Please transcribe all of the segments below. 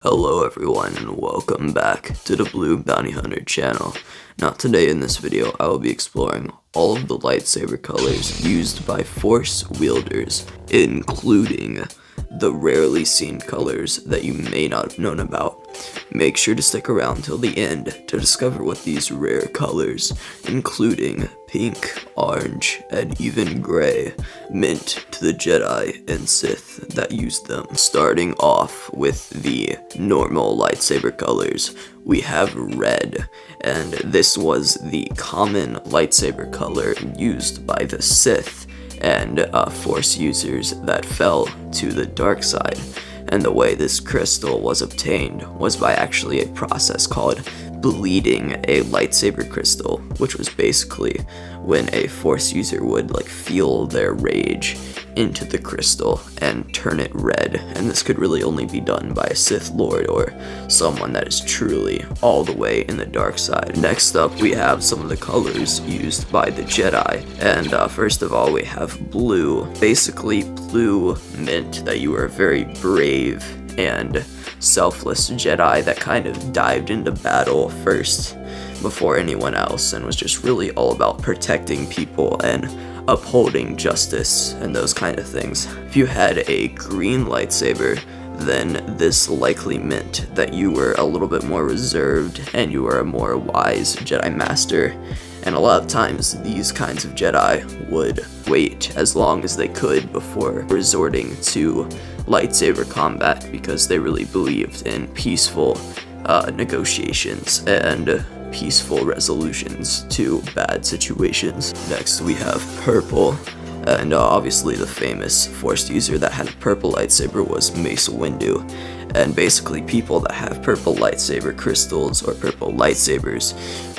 Hello everyone and welcome back to the Blue Bounty Hunter channel. Now today in this video I will be exploring all of the lightsaber colors used by Force wielders, including the rarely seen colors that you may not have known about. Make sure to stick around till the end to discover what these rare colors, including pink, orange, and even gray, meant to the Jedi and Sith that used them. Starting off with the normal lightsaber colors, we have red, and this was the common lightsaber color used by the Sith and Force users that fell to the dark side. And the way this crystal was obtained was by actually a process called bleeding a lightsaber crystal, which was basically when a Force user would feel their rage into the crystal and turn it red, and this could really only be done by a Sith Lord or someone that is truly all the way in the dark side. Next up we have some of the colors used by the Jedi, and first of all we have blue. Basically blue meant that you were a very brave and selfless Jedi that kind of dived into battle first before anyone else and was just really all about protecting people and upholding justice and those kind of things. If you had a green lightsaber, then this likely meant that you were a little bit more reserved and you were a more wise Jedi Master. And a lot of times these kinds of Jedi would wait as long as they could before resorting to lightsaber combat because they really believed in peaceful negotiations and peaceful resolutions to bad situations. Next we have purple, and obviously the famous Force user that had a purple lightsaber was Mace Windu. And basically people that have purple lightsaber crystals or purple lightsabers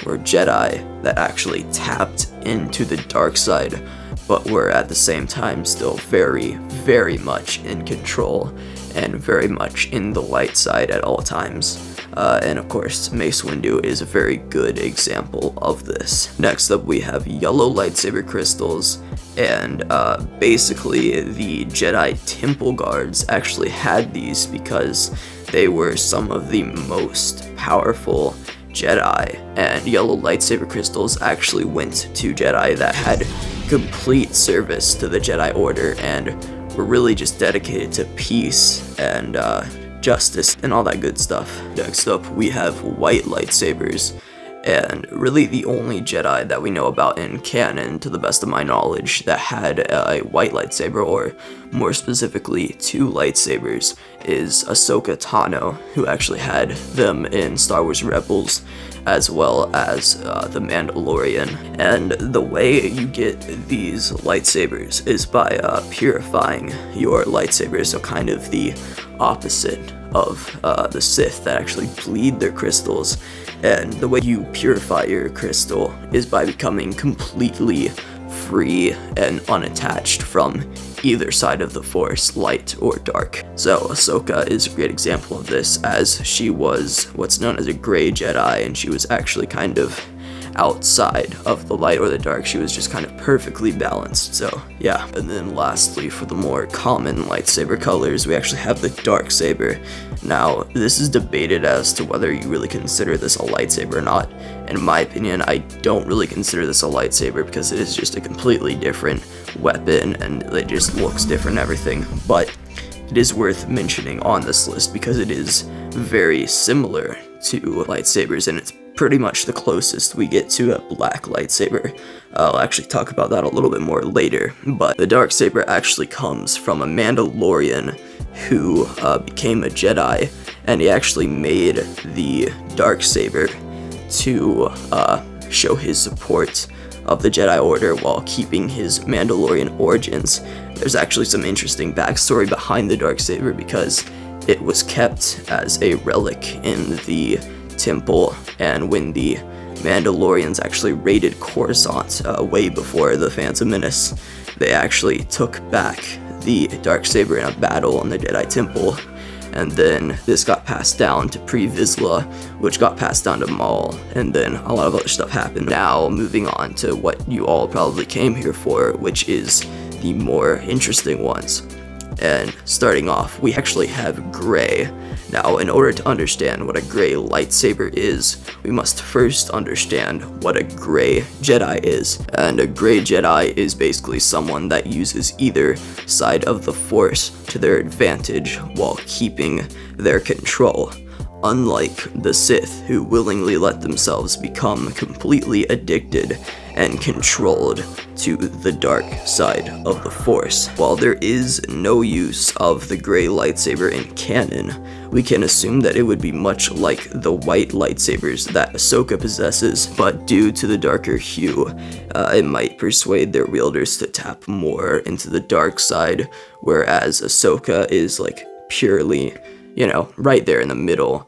were Jedi that actually tapped into the dark side, but were at the same time still very, very much in control and very much in the light side at all times. And of course, Mace Windu is a very good example of this. Next up we have yellow lightsaber crystals, and basically the Jedi Temple Guards actually had these because they were some of the most powerful Jedi, and yellow lightsaber crystals actually went to Jedi that had complete service to the Jedi Order and were really just dedicated to peace and justice and all that good stuff. Next up we have white lightsabers, and really the only Jedi that we know about in canon, to the best of my knowledge, that had a white lightsaber, or more specifically two lightsabers, is Ahsoka Tano, who actually had them in Star Wars Rebels, as well as The Mandalorian. And the way you get these lightsabers is by purifying your lightsaber, so kind of the opposite of the Sith that actually bleed their crystals. And the way you purify your crystal is by becoming completely free and unattached from either side of the Force, light or dark. So Ahsoka is a great example of this, as she was what's known as a gray Jedi, and she was actually kind of outside of the light or the dark. She was just kind of perfectly balanced, so yeah. And then lastly, for the more common lightsaber colors, we actually have the dark saber. Now this is debated as to whether you really consider this a lightsaber or not. In my opinion, I don't really consider this a lightsaber because it is just a completely different weapon and it just looks different and everything, but it is worth mentioning on this list because it is very similar to lightsabers, and it's pretty much the closest we get to a black lightsaber. I'll actually talk about that a little bit more later, but the dark saber actually comes from a Mandalorian who became a Jedi, and he actually made the dark saber to show his support of the Jedi Order while keeping his Mandalorian origins. There's actually some interesting backstory behind the darksaber because it was kept as a relic in the temple, and when the Mandalorians actually raided Coruscant way before the Phantom Menace, they actually took back the darksaber in a battle in the Jedi Temple, and then this got passed down to Pre Vizsla, which got passed down to Maul, and then a lot of other stuff happened. Now moving on to what you all probably came here for, which is the more interesting ones. And starting off, we actually have gray. Now, in order to understand what a gray lightsaber is, we must first understand what a gray Jedi is. And a gray Jedi is basically someone that uses either side of the Force to their advantage while keeping their control. Unlike the Sith, who willingly let themselves become completely addicted and controlled to the dark side of the Force. While there is no use of the gray lightsaber in canon, we can assume that it would be much like the white lightsabers that Ahsoka possesses, but due to the darker hue, it might persuade their wielders to tap more into the dark side, whereas Ahsoka is like purely, right there in the middle.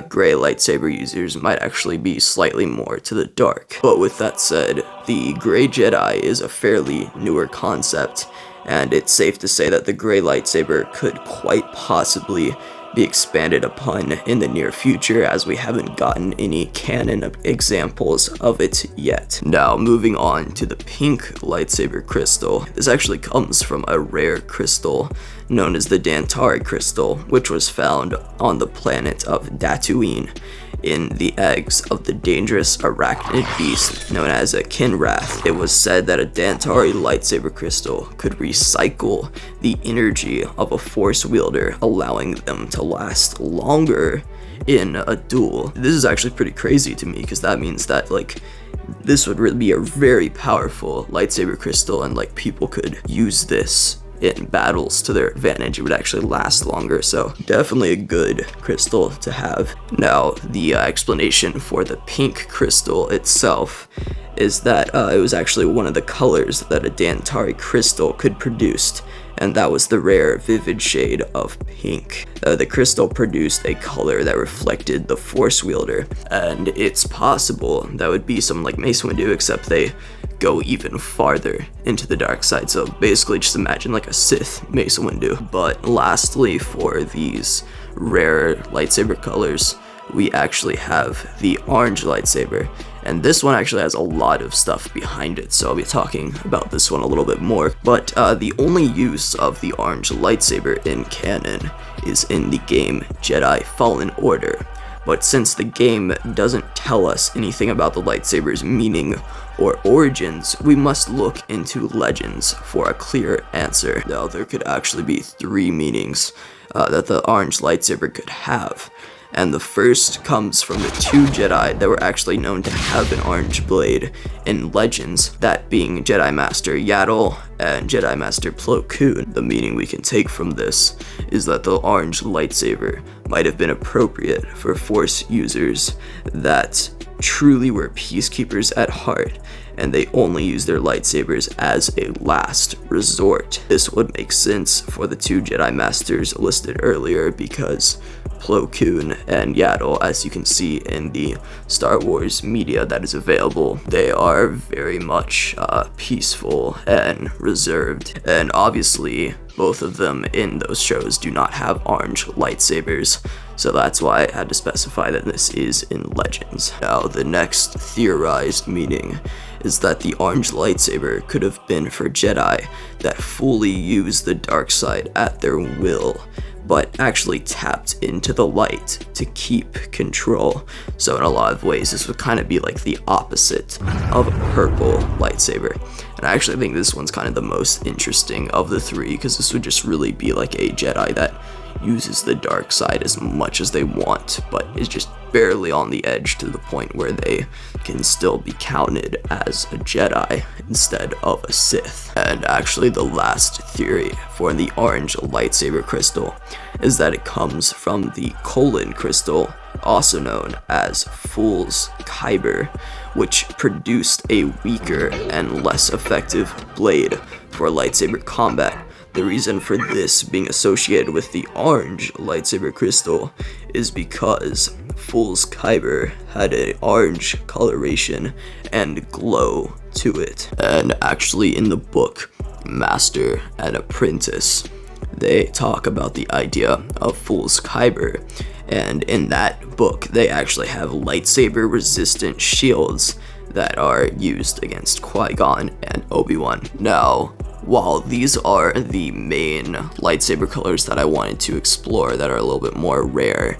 Gray lightsaber users might actually be slightly more to the dark. But with that said, the gray Jedi is a fairly newer concept, and it's safe to say that the gray lightsaber could quite possibly be expanded upon in the near future, as we haven't gotten any canon examples of it yet. Now, moving on to the pink lightsaber crystal. This actually comes from a rare crystal known as the Dantari crystal, which was found on the planet of Tatooine in the eggs of the dangerous arachnid beast known as a Kinrath. It was said that a Dantari lightsaber crystal could recycle the energy of a Force wielder, allowing them to last longer in a duel. This is actually pretty crazy to me, because that means that this would really be a very powerful lightsaber crystal, and people could use this in battles to their advantage. It would actually last longer, so definitely a good crystal to have. Now, the explanation for the pink crystal itself is that it was actually one of the colors that a Dantari crystal could produce, and that was the rare vivid shade of pink. The crystal produced a color that reflected the Force wielder, and it's possible that would be something like Mace Windu, except they go even farther into the dark side. So basically just imagine like a Sith Mace Windu. But lastly, for these rare lightsaber colors, we actually have the orange lightsaber, and this one actually has a lot of stuff behind it, so I'll be talking about this one a little bit more. But the only use of the orange lightsaber in canon is in the game Jedi Fallen Order. But since the game doesn't tell us anything about the lightsaber's meaning or origins, we must look into legends for a clear answer. Now, there could actually be three meanings that the orange lightsaber could have. And the first comes from the two Jedi that were actually known to have an orange blade in Legends, that being Jedi Master Yaddle and Jedi Master Plo Koon. The meaning we can take from this is that the orange lightsaber might have been appropriate for Force users that truly were peacekeepers at heart, and they only use their lightsabers as a last resort. This would make sense for the two Jedi Masters listed earlier, because Plo Koon and Yaddle, as you can see in the Star Wars media that is available, they are very much peaceful and reserved, and obviously both of them in those shows do not have orange lightsabers, so that's why I had to specify that this is in Legends. Now, the next theorized meaning is that the orange lightsaber could have been for Jedi that fully use the dark side at their will, but actually tapped into the light to keep control. So in a lot of ways, this would kind of be like the opposite of a purple lightsaber. And I actually think this one's kind of the most interesting of the three, because this would just really be like a Jedi that uses the dark side as much as they want, but is just barely on the edge to the point where they can still be counted as a Jedi instead of a Sith. And actually, the last theory for the orange lightsaber crystal is that it comes from the colon crystal, also known as Fool's Kyber, which produced a weaker and less effective blade for lightsaber combat. The reason for this being associated with the orange lightsaber crystal is because Fool's Kyber had an orange coloration and glow to it. And actually, in the book Master and Apprentice, they talk about the idea of Fool's Kyber, and in that book they actually have lightsaber resistant shields that are used against Qui-Gon and Obi-Wan. Now, while these are the main lightsaber colors that I wanted to explore that are a little bit more rare,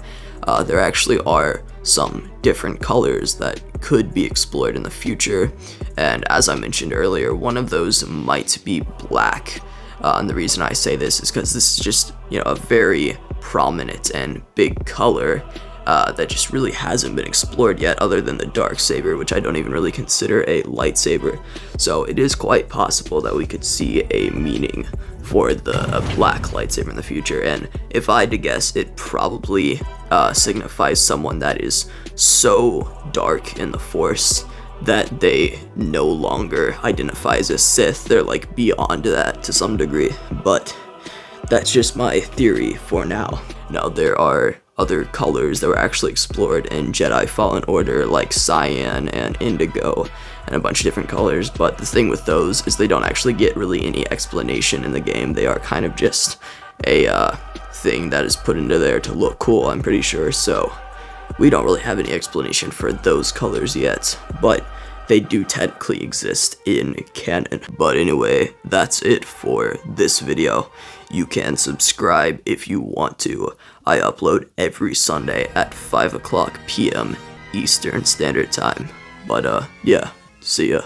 there actually are some different colors that could be explored in the future, and as I mentioned earlier, one of those might be black. And the reason I say this is because this is just, a very prominent and big color that just really hasn't been explored yet, other than the dark saber, which I don't even really consider a lightsaber. So it is quite possible that we could see a meaning for the black lightsaber in the future, and if I had to guess, it probably signifies someone that is so dark in the Force that they no longer identify as a Sith. They're like beyond that to some degree, but that's just my theory for now. Now, there are other colors that were actually explored in Jedi Fallen Order, like cyan and indigo and a bunch of different colors, but the thing with those is they don't actually get really any explanation in the game. They are kind of just a thing that is put into there to look cool, I'm pretty sure, so we don't really have any explanation for those colors yet, but they do technically exist in canon. But anyway, that's it for this video. You can subscribe if you want to. I upload every Sunday at 5 o'clock p.m. Eastern Standard Time. But yeah, see ya.